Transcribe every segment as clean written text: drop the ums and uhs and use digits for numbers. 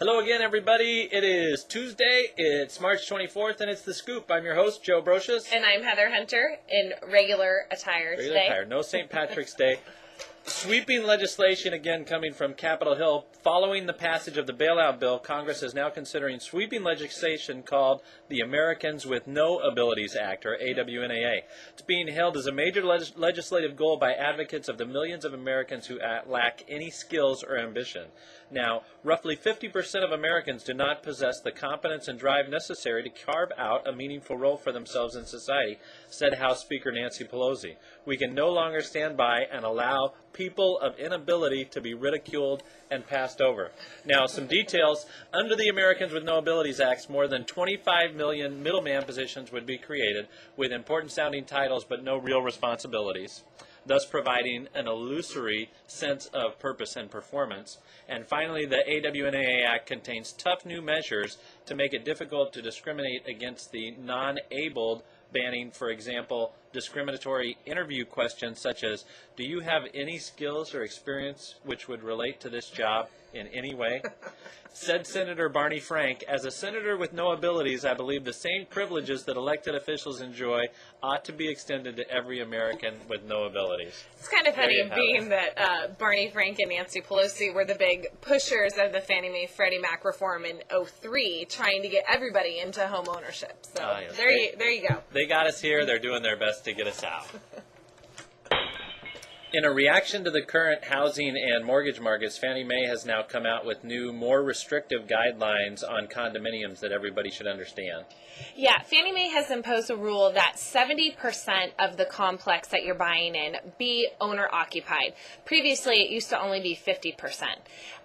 Hello again, everybody. It is Tuesday. It's March 24th, and it's The Scoop. I'm your host, Joe Brocious. And I'm Heather Hunter in regular attire today. No St. Patrick's Day. Sweeping legislation again coming from Capitol Hill. Following the passage of the bailout bill, Congress is now considering sweeping legislation called the Americans with No Abilities Act, or AWNAA. It's being hailed as a major legislative goal by advocates of the millions of Americans who lack any skills or ambition. Now, roughly 50% of Americans do not possess the competence and drive necessary to carve out a meaningful role for themselves in society, said House Speaker Nancy Pelosi. We can no longer stand by and allow people of inability to be ridiculed and passed over. Now, some details. Under the Americans with No Abilities Act, more than 25 million middleman positions would be created with important-sounding titles but no real responsibilities, thus providing an illusory sense of purpose and performance. And finally, the AWNAA Act contains tough new measures to make it difficult to discriminate against the non-abled, banning, for example, discriminatory interview questions such as, do you have any skills or experience which would relate to this job in any way? Said Senator Barney Frank, as a senator with no abilities, I believe the same privileges that elected officials enjoy ought to be extended to every American with no abilities. It's kind of funny being that Barney Frank and Nancy Pelosi were the big pushers of the Fannie Mae Freddie Mac reform in '03, trying to get everybody into home ownership. So yes. there you go. They got us here. They're doing their best to get us out. In a reaction to the current housing and mortgage markets, Fannie Mae has now come out with new, more restrictive guidelines on condominiums that everybody should understand. Yeah, Fannie Mae has imposed a rule that 70% of the complex that you're buying in be owner-occupied. Previously, it used to only be 50%.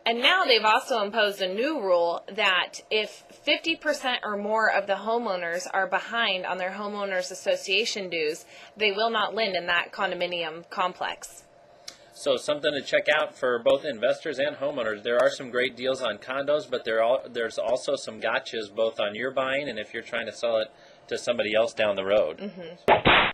And now they've also imposed a new rule that if 50% or more of the homeowners are behind on their homeowners association dues, they will not lend in that condominium complex. So something to check out for both investors and homeowners. There are some great deals on condos, but there's also some gotchas both on your buying and if you're trying to sell it to somebody else down the road. Mm-hmm.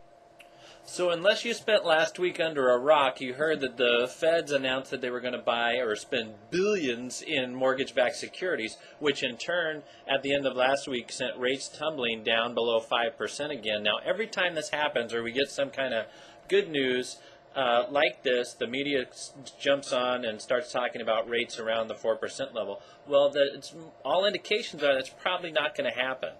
So unless you spent last week under a rock, you heard that the feds announced that they were going to buy or spend billions in mortgage-backed securities, which in turn, at the end of last week, sent rates tumbling down below 5% again. Now, every time this happens or we get some kind of good news like this, the media jumps on and starts talking about rates around the 4% level. Well, all indications are that's probably not going to happen.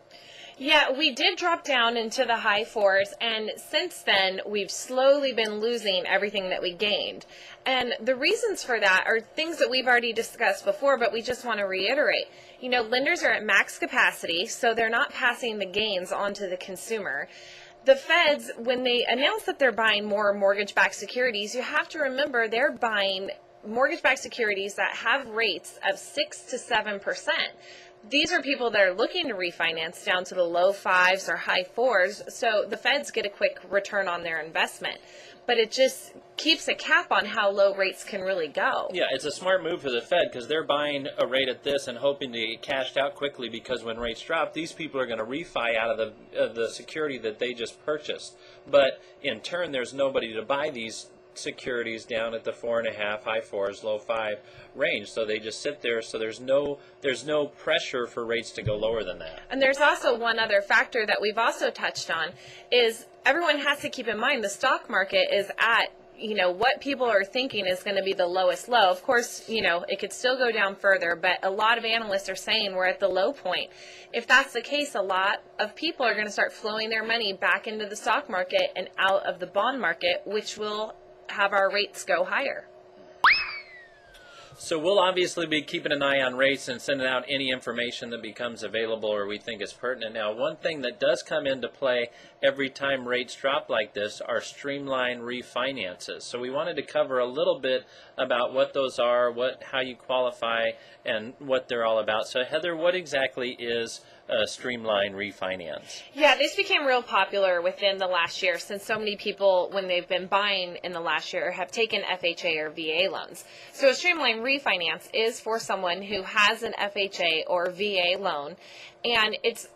Yeah, we did drop down into the high fours, and since then, we've slowly been losing everything that we gained. And the reasons for that are things that we've already discussed before, but we just want to reiterate. You know, lenders are at max capacity, so they're not passing the gains on to the consumer. The feds, when they announce that they're buying more mortgage-backed securities, you have to remember they're buying mortgage-backed securities that have rates of 6 to 7%. These are people that are looking to refinance down to the low 5s or high 4s, so the feds get a quick return on their investment. But it just keeps a cap on how low rates can really go. Yeah, it's a smart move for the Fed because they're buying a rate at this and hoping to get cashed out quickly because when rates drop, these people are going to refi out of the security that they just purchased. But in turn, there's nobody to buy these securities down at the 4.5, high 4s, low 5 range, so they just sit there. So there's no pressure for rates to go lower than that. And there's also one other factor that we've also touched on is everyone has to keep in mind the stock market is at, you know, what people are thinking is going to be the lowest low. Of course, you know, it could still go down further, but a lot of analysts are saying we're at the low point. If that's the case, a lot of people are going to start flowing their money back into the stock market and out of the bond market, which will have our rates go higher. So we'll obviously be keeping an eye on rates and sending out any information that becomes available or we think is pertinent. Now, one thing that does come into play every time rates drop like this are Streamline refinances. So we wanted to cover a little bit about what those are, how you qualify, and what they're all about. So Heather, what exactly is Streamline Refinance? Yeah, this became real popular within the last year since so many people, when they've been buying in the last year, have taken FHA or VA loans. So a Streamline Refinance is for someone who has an FHA or VA loan, and it's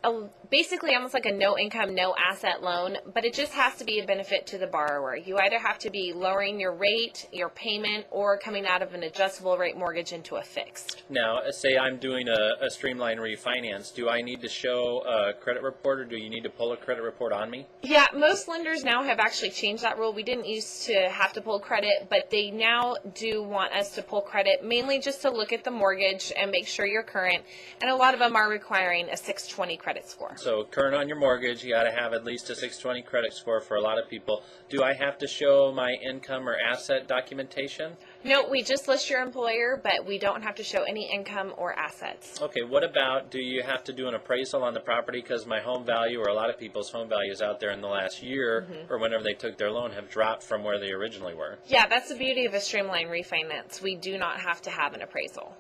basically almost like a no income, no asset loan, but it just has to be a benefit to the borrower. You either have to be lowering your rate, your payment, or coming out of an adjustable rate mortgage into a fixed. Now, say I'm doing a Streamline Refinance. Do I need to show a credit report, or do you need to pull a credit report on me? Yeah, most lenders now have actually changed that rule. We didn't used to have to pull credit, but they now do want us to pull credit, mainly just to look at the mortgage and make sure you're current. And a lot of them are requiring a 620 credit score. So current on your mortgage, you got to have at least a 620 credit score for a lot of people. Do I have to show my income or asset documentation? No, we just list your employer, but we don't have to show any income or assets. Okay, what about, do you have to do an appraisal on the property? Because my home value, or a lot of people's home values out there in the last year, or whenever they took their loan, have dropped from where they originally were. Yeah, that's the beauty of a Streamline Refinance. We do not have to have an appraisal.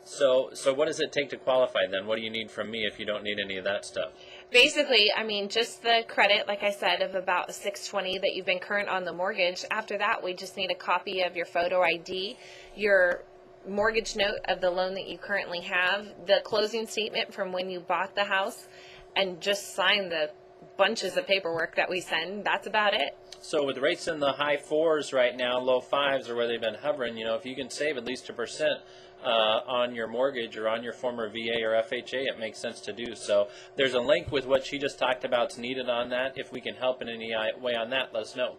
So what does it take to qualify then? What do you need from me if you don't need any of that stuff? Basically, I mean, just the credit, like I said, of about a 620 that you've been current on the mortgage. After that, we just need a copy of your photo ID, your mortgage note of the loan that you currently have, the closing statement from when you bought the house, and just sign the bunches of paperwork that we send. That's about it. So with rates in the high 4s right now, low 5s are where they've been hovering, if you can save at least 2% on your mortgage or on your former VA or FHA, it makes sense to do. So there's a link with what she just talked about is needed on that. If we can help in any way on that, let us know.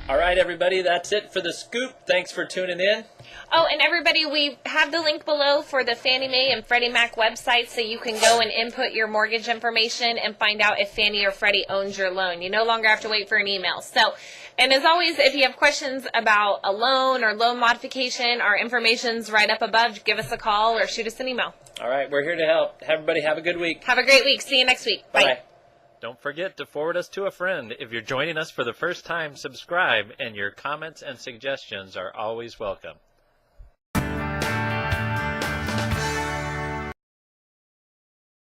All right, everybody, that's it for the scoop. Thanks for tuning in. Oh, and everybody, we have the link below for the Fannie Mae and Freddie Mac website, so you can go and input your mortgage information and find out if Fannie or Freddie owns your loan. You no longer have to wait for an email. So, and as always, if you have questions about a loan or loan modification, our information's right up above. Give us a call or shoot us an email. All right, we're here to help. Everybody have a good week. Have a great week. See you next week. Bye. Bye. Don't forget to forward us to a friend. If you're joining us for the first time, subscribe, and your comments and suggestions are always welcome.